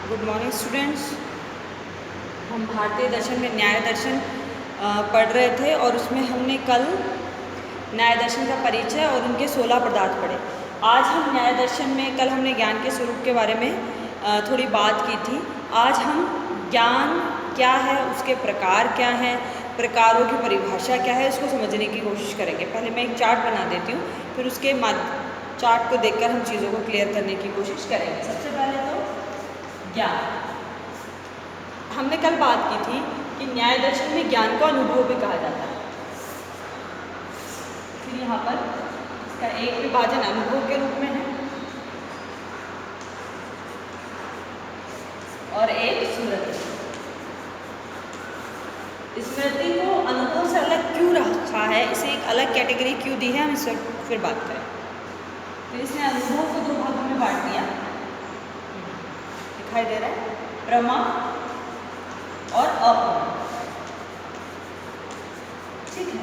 Good morning students. हम भारतीय दर्शन में न्याय दर्शन पढ़ रहे थे और उसमें हमने कल न्याय दर्शन का परिचय और उनके 16 पदार्थ पढ़े। आज हम न्याय दर्शन में कल हमने ज्ञान के स्वरूप के बारे में थोड़ी बात की थी। आज हम ज्ञान क्या है, उसके प्रकार क्या हैं, प्रकारों की परिभाषा क्या है, उसको समझने की कोशिश करेंगे। पहले मैं एक चार्ट बना देती हूँ, फिर उसके चार्ट को देखकर हम चीज़ों को क्लियर करने की कोशिश करेंगे। सबसे पहले तो ज्ञान। हमने कल बात की थी कि न्याय दर्शन में ज्ञान को अनुभव भी कहा जाता है। फिर यहाँ पर इसका एक विभाजन अनुभव के रूप में है और एक स्मृति। स्मृति को अनुभव से अलग क्यों रखा है, इसे एक अलग कैटेगरी क्यों दी है, हम इस वक्त फिर बात करें। फिर इसने अनुभव को 2 भागों में बांट दिया, दिखाई दे रहा है, प्रमा और अप्रमा। ठीक है।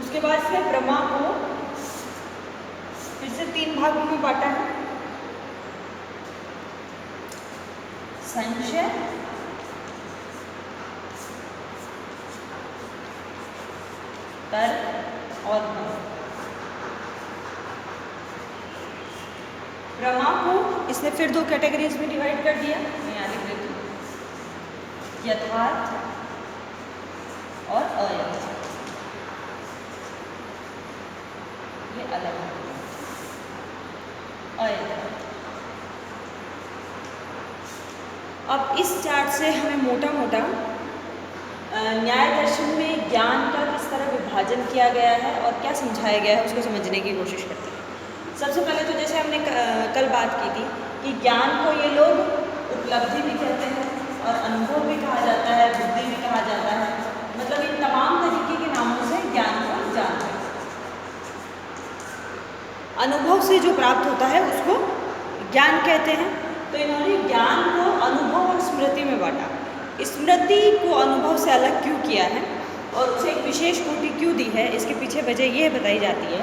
उसके बाद से प्रमा को फिर से 3 भागों में बांटा है, संशय, तर्क और भ्रम। प्रमा को इसने फिर 2 कैटेगरीज में डिवाइड कर दिया, मैं यहाँ लिख देती हूँ, यथार्थ और अयथार्थ। ये अलग है, अयथार्थ। अब इस चार्ट से हमें मोटा मोटा न्याय दर्शन में ज्ञान का किस तरह विभाजन किया गया है और क्या समझाया गया है उसको समझने की कोशिश करते हैं। सबसे पहले तो जैसे हमने कल बात की थी कि ज्ञान को ये लोग उपलब्धि भी कहते हैं और अनुभव भी कहा जाता है, बुद्धि भी कहा जाता है। मतलब इन तमाम तरीके के नामों से ज्ञान को जानते हैं। अनुभव से जो प्राप्त होता है उसको ज्ञान कहते हैं। तो इन्होंने ज्ञान को अनुभव और स्मृति में बांटा। स्मृति को अनुभव से अलग क्यों किया है और उसे एक विशेष कोटि क्यों दी है, इसके पीछे वजह यह बताई जाती है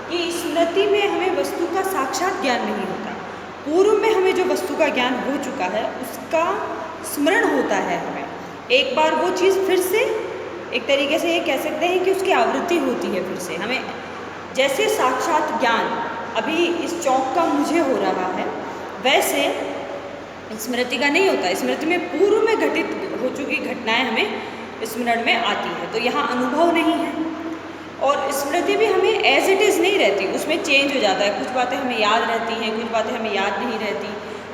कि स्मृति में हमें वस्तु का साक्षात ज्ञान नहीं होता। पूर्व में हमें जो वस्तु का ज्ञान हो चुका है उसका स्मरण होता है। हमें एक बार वो चीज़ फिर से एक तरीके से ये कह सकते हैं कि उसकी आवृत्ति होती है फिर से। हमें जैसे साक्षात ज्ञान अभी इस चौक का मुझे हो रहा है, वैसे स्मृति का नहीं होता। स्मृति में पूर्व में घटित हो चुकी घटनाएं हमें स्मरण में आती है। तो यहाँ अनुभव नहीं है और स्मृति भी हमें एज इट इज़ नहीं रहती, उसमें चेंज हो जाता है। कुछ बातें हमें याद रहती हैं, कुछ बातें हमें याद नहीं रहती।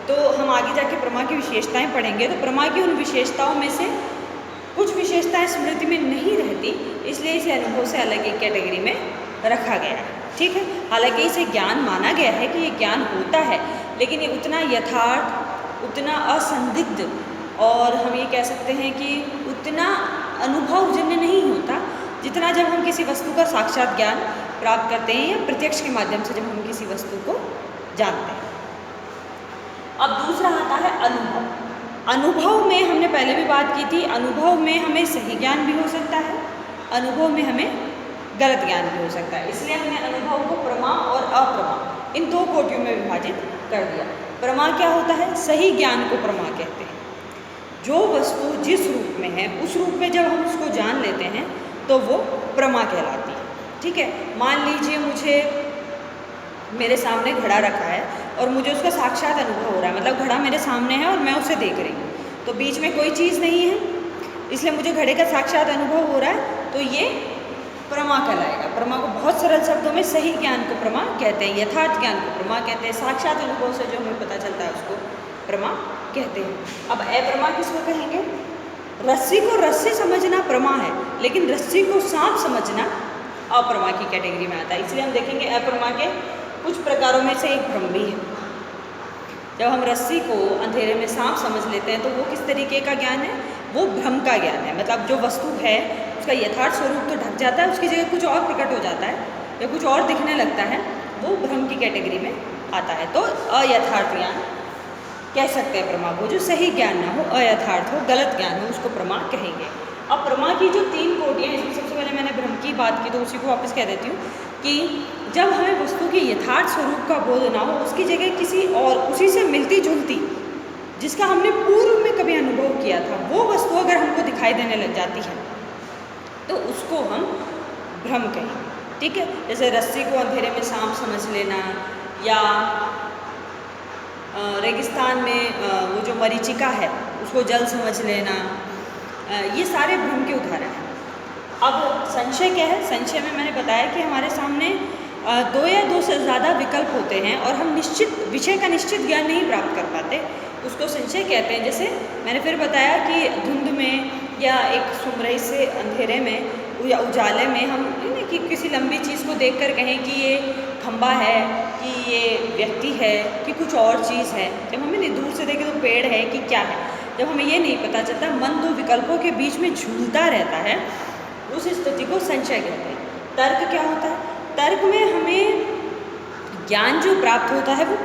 तो हम आगे जाके प्रमा की विशेषताएं पढ़ेंगे, तो प्रमा की उन विशेषताओं में से कुछ विशेषताएं स्मृति में नहीं रहती, इसलिए इसे अनुभव से अलग एक कैटेगरी में रखा गया है। ठीक है। हालांकि इसे ज्ञान माना गया है कि ये ज्ञान होता है, लेकिन ये उतना यथार्थ, उतना असंदिग्ध और हम ये कह सकते हैं कि उतना अनुभवजन्य नहीं होता जितना जब हम किसी वस्तु का साक्षात ज्ञान प्राप्त करते हैं या प्रत्यक्ष के माध्यम से जब हम किसी वस्तु को जानते हैं। अब दूसरा आता है अनुभव। अनुभव में हमने पहले भी बात की थी, अनुभव में हमें सही ज्ञान भी हो सकता है, अनुभव में हमें गलत ज्ञान भी हो सकता है। इसलिए हमने अनुभव को प्रमा और अप्रमा इन 2 कोटियों में विभाजित कर दिया। प्रमा क्या होता है? सही ज्ञान को प्रमा कहते हैं। जो वस्तु जिस रूप में है उस रूप में जब हम उसको जान लेते हैं तो वो प्रमा कहलाती है। ठीक है। मान लीजिए मुझे मेरे सामने घड़ा रखा है और मुझे उसका साक्षात अनुभव हो रहा है, मतलब घड़ा मेरे सामने है और मैं उसे देख रही हूँ, तो बीच में कोई चीज़ नहीं है, इसलिए मुझे घड़े का साक्षात अनुभव हो रहा है, तो ये प्रमा कहलाएगा। प्रमा को बहुत सरल शब्दों में सही ज्ञान को प्रमा कहते हैं, यथार्थ ज्ञान को प्रमा कहते हैं। साक्षात अनुभव से जो हमें पता चलता है उसको प्रमा कहते हैं। अब अप्रमा किसको कहेंगे? रस्सी को रस्सी समझना प्रमा है, लेकिन रस्सी को सांप समझना अप्रमा की कैटेगरी में आता है। इसलिए हम देखेंगे अप्रमा के कुछ प्रकारों में से एक भ्रम भी है। जब हम रस्सी को अंधेरे में सांप समझ लेते हैं तो वो किस तरीके का ज्ञान है? वो भ्रम का ज्ञान है। मतलब जो वस्तु है उसका यथार्थ स्वरूप तो ढक जाता है, उसकी जगह कुछ और प्रकट हो जाता है या कुछ और दिखने लगता है, वो भ्रम की कैटेगरी में आता है। तो अयथार्थ ज्ञान कह सकते हैं प्रमा को, जो सही ज्ञान ना हो, अयथार्थ हो, गलत ज्ञान हो, उसको प्रमा कहेंगे। अब प्रमा की जो 3 कोटियाँ, इसमें सबसे पहले मैंने भ्रम की बात की तो उसी को वापस कह देती हूँ कि जब हमें वस्तु के यथार्थ स्वरूप का बोध ना हो, उसकी जगह किसी और उसी से मिलती जुलती जिसका हमने पूर्व में कभी अनुभव किया था, वो वस्तु अगर हमको दिखाई देने लग जाती है तो उसको हम भ्रम कहें। ठीक है, जैसे रस्सी को अंधेरे में सांप समझ लेना, या रेगिस्तान में वो जो मरीचिका है उसको जल समझ लेना, ये सारे भ्रम के उदाहरण हैं। अब संशय क्या है? संशय में मैंने बताया कि हमारे सामने दो या दो से ज़्यादा विकल्प होते हैं और हम निश्चित विषय का निश्चित ज्ञान नहीं प्राप्त कर पाते, उसको संशय कहते हैं। जैसे मैंने फिर बताया कि धुंध में या एक सुमरई से अंधेरे में या उजाले में हम नहीं कि किसी लंबी चीज़ को देखकर कहें कि ये खंबा है, कि ये व्यक्ति है, कि कुछ और चीज़ है। जब हमें नहीं दूर से देखें तो पेड़ है कि क्या है, जब हमें ये नहीं पता चलता, मन दो विकल्पों के बीच में झूलता रहता है, उस स्थिति को संशय कहते हैं। तर्क क्या होता है? तर्क में हमें ज्ञान जो प्राप्त होता है वो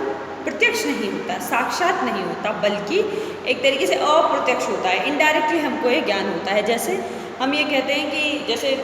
प्रत्यक्ष नहीं होता, साक्षात नहीं होता, बल्कि एक तरीके से अप्रत्यक्ष होता है, इनडायरेक्टली हमको ये ज्ञान होता है। जैसे हम ये कहते हैं कि जैसे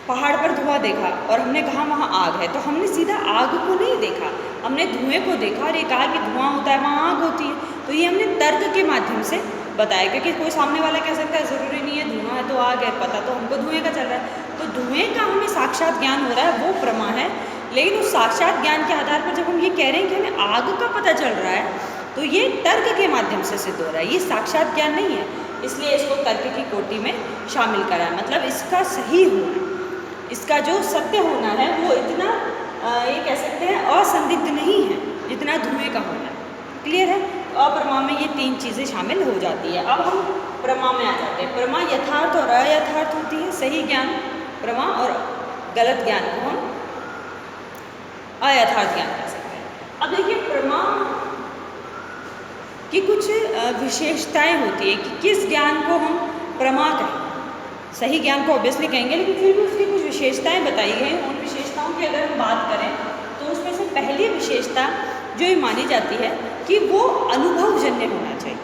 पहाड़ पर धुआं देखा और हमने कहा वहाँ आग है, तो हमने सीधा आग को नहीं देखा, हमने धुएं को देखा और ये कहा कि धुआं होता है, वहाँ आग होती है। तो ये हमने तर्क के माध्यम से बताया, क्योंकि कोई सामने वाला कह सकता है ज़रूरी नहीं है धुआं है तो आग है, पता तो हमको धुएं का चल रहा है। तो धुएं का हमें साक्षात ज्ञान हो रहा है, वो प्रमा है। लेकिन उस साक्षात ज्ञान के आधार पर जब हम ये कह रहे हैं कि हमें आग का पता चल रहा है, तो ये तर्क के माध्यम से सिद्ध हो रहा है, ये साक्षात ज्ञान नहीं है, इसलिए इसको तर्क की कोटि में शामिल करा है। मतलब इसका सही होना, इसका जो सत्य होना है वो इतना ये कह सकते हैं असंदिग्ध नहीं है जितना धुएं का होना है। क्लियर है? अप्रमा में ये तीन चीज़ें शामिल हो जाती है। अब हम प्रमा में आ जाते हैं। प्रमा यथार्थ और अयथार्थ होती है, सही ज्ञान प्रमा और गलत ज्ञान को हम अयथार्थ ज्ञान कह सकते हैं। अब देखिए प्रमा की कुछ विशेषताएं होती है कि किस ज्ञान को हम प्रमा कहें। सही ज्ञान को ऑब्वियसली कहेंगे, लेकिन फिर भी उसकी कुछ विशेषताएं बताई गई हैं। उन विशेषताओं की अगर हम बात करें तो उसमें से पहली विशेषता जो ये मानी जाती है कि वो अनुभवजन्य होना चाहिए।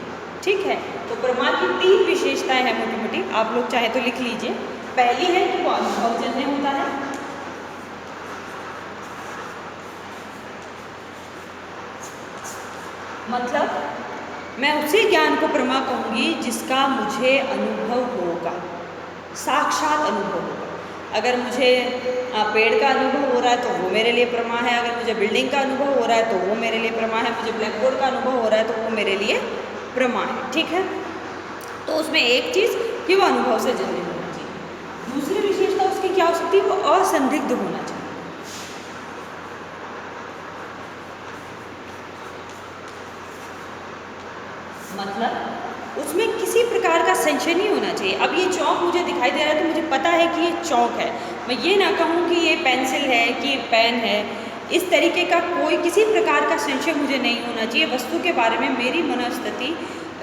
ठीक है, तो प्रमा की तीन विशेषताएं हैं मोटी मोटी, आप लोग चाहे तो लिख लीजिए। पहली है कि वो अनुभवजन्य होता है, मतलब मैं उसी ज्ञान को प्रमा कहूँगी जिसका मुझे अनुभव होगा, साक्षात अनुभव होगा। अगर मुझे पेड़ का अनुभव हो रहा है तो वो मेरे लिए प्रमा है, अगर मुझे बिल्डिंग का अनुभव हो रहा है तो वो मेरे लिए प्रमा है, मुझे ब्लैक बोर्ड का अनुभव हो रहा है तो वो मेरे लिए प्रमा है। ठीक है, तो उसमें एक चीज़ कि वो अनुभव से जन्य होना चाहिए। दूसरी विशेषता उसकी क्या हो सकती है? वो असंदिग्ध होना चाहिए। मतलब उसमें किसी प्रकार का संशय नहीं होना चाहिए। अब ये चौक मुझे दिखाई दे रहा है तो मुझे पता है कि ये चौक है, मैं ये ना कहूँ कि ये पेंसिल है कि ये पेन है। इस तरीके का कोई किसी प्रकार का संशय मुझे नहीं होना चाहिए। वस्तु के बारे में मेरी मनोस्थिति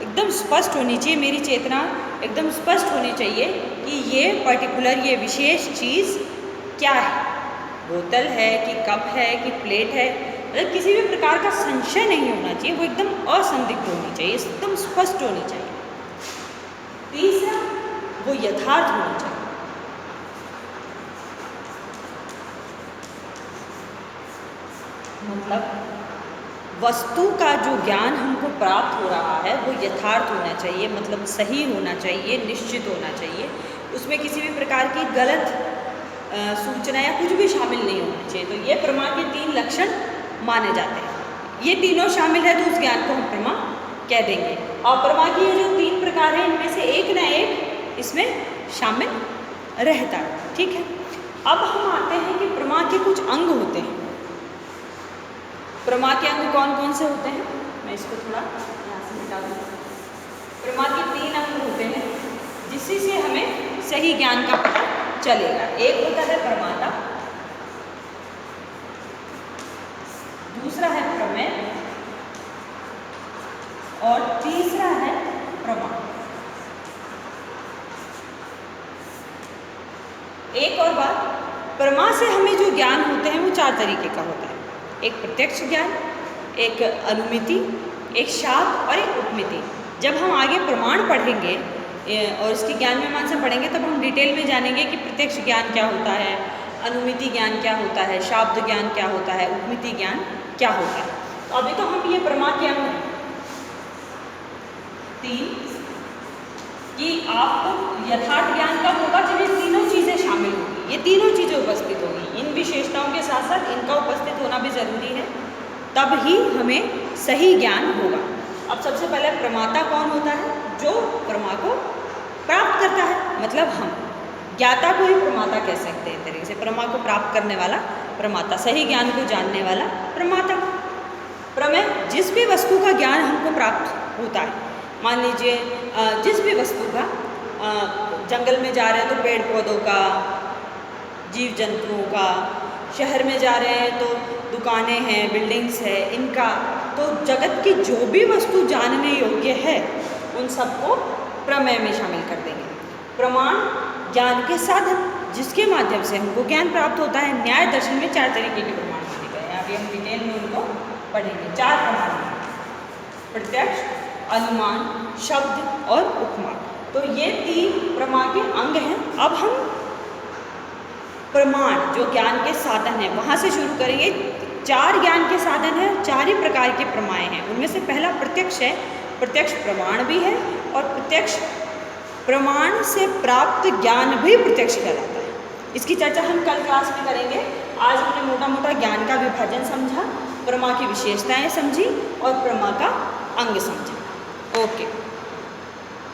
एकदम स्पष्ट होनी चाहिए, मेरी चेतना एकदम स्पष्ट होनी चाहिए कि ये पर्टिकुलर ये विशेष चीज़ क्या है, बोतल है कि कप है कि प्लेट है। मतलब किसी भी प्रकार का संशय नहीं होना चाहिए, वो एकदम असंदिग्ध होनी चाहिए, एकदम स्पष्ट होनी चाहिए। तीसरा, वो यथार्थ होना चाहिए। मतलब वस्तु का जो ज्ञान हमको प्राप्त हो रहा है वो यथार्थ होना चाहिए, मतलब सही होना चाहिए, निश्चित होना चाहिए। उसमें किसी भी प्रकार की गलत सूचना या कुछ भी शामिल नहीं होना चाहिए। तो ये प्रमा के तीन लक्षण माने जाते हैं। ये तीनों शामिल है तो उस ज्ञान को हम प्रमा कह देंगे। और प्रमा की ये जो तीन प्रकार हैं इनमें से एक ना एक इसमें शामिल रहता है। ठीक है, अब हम आते हैं कि प्रमा के कुछ अंग होते हैं। प्रमा के अंग कौन कौन से होते हैं? मैं इसको थोड़ा यहाँ से मिटा दूँ। प्रमा के तीन अंग होते हैं जिससे से हमें सही ज्ञान का पता चलेगा। एक होता है प्रमाता, दूसरा है प्रमेय और तीसरा है प्रमा। एक और बात, प्रमा से हमें जो ज्ञान होते हैं वो चार तरीके का होता है। एक प्रत्यक्ष ज्ञान, एक अनुमिति, एक शाब्द और एक उपमिति। जब हम आगे प्रमाण पढ़ेंगे और इसके ज्ञान मीमांसा पढ़ेंगे तब हम डिटेल में जानेंगे कि प्रत्यक्ष ज्ञान क्या होता है, अनुमिति ज्ञान क्या होता है, शाब्द ज्ञान क्या होता है, उपमिति ज्ञान क्या होता है। तो अभी तो हम ये प्रमा के अंग हैं। 3 कि आपको यथार्थ ज्ञान कब होगा जब ये तीनों चीज़ें शामिल होंगी, ये तीनों चीज़ें उपस्थित होंगी। इन विशेषताओं के साथ साथ इनका उपस्थित होना भी ज़रूरी है, तब ही हमें सही ज्ञान होगा। अब सबसे पहले प्रमाता कौन होता है? जो प्रमा को प्राप्त करता है, मतलब हम ज्ञाता को ही प्रमाता कह सकते हैं। तरीके से प्रमा को प्राप्त करने वाला प्रमाता, सही ज्ञान को जानने वाला प्रमाता। प्रमेय जिस भी वस्तु का ज्ञान हमको प्राप्त होता है, मान लीजिए जिस भी वस्तु का, जंगल में जा रहे हैं तो पेड़ पौधों का, जीव जंतुओं का, शहर में जा रहे हैं तो दुकानें हैं, बिल्डिंग्स है, इनका, तो जगत की जो भी वस्तु जानने योग्य है उन सबको प्रमेय में शामिल कर देंगे। प्रमाण ज्ञान के साधन जिसके माध्यम से हमको ज्ञान प्राप्त होता है। न्याय दर्शन में 4 तरीके के प्रमाण माने गए हैं, अभी हम डिटेल में उनको पढ़ेंगे। 4 प्रमाण: प्रत्यक्ष, अनुमान, शब्द और उपमा। तो ये 3 प्रमा के अंग हैं। अब हम प्रमाण जो ज्ञान के साधन हैं वहाँ से शुरू करेंगे। 4 ज्ञान के साधन हैं, 4 ही प्रकार के प्रमाएँ हैं। उनमें से पहला प्रत्यक्ष है। प्रत्यक्ष प्रमाण भी है और प्रत्यक्ष प्रमाण से प्राप्त ज्ञान भी प्रत्यक्ष कहलाता है। इसकी चर्चा हम कल क्लास में करेंगे। आज हमने मोटा मोटा ज्ञान का विभाजन समझा, प्रमा की विशेषताएं समझी और प्रमा का अंग समझा। ओके।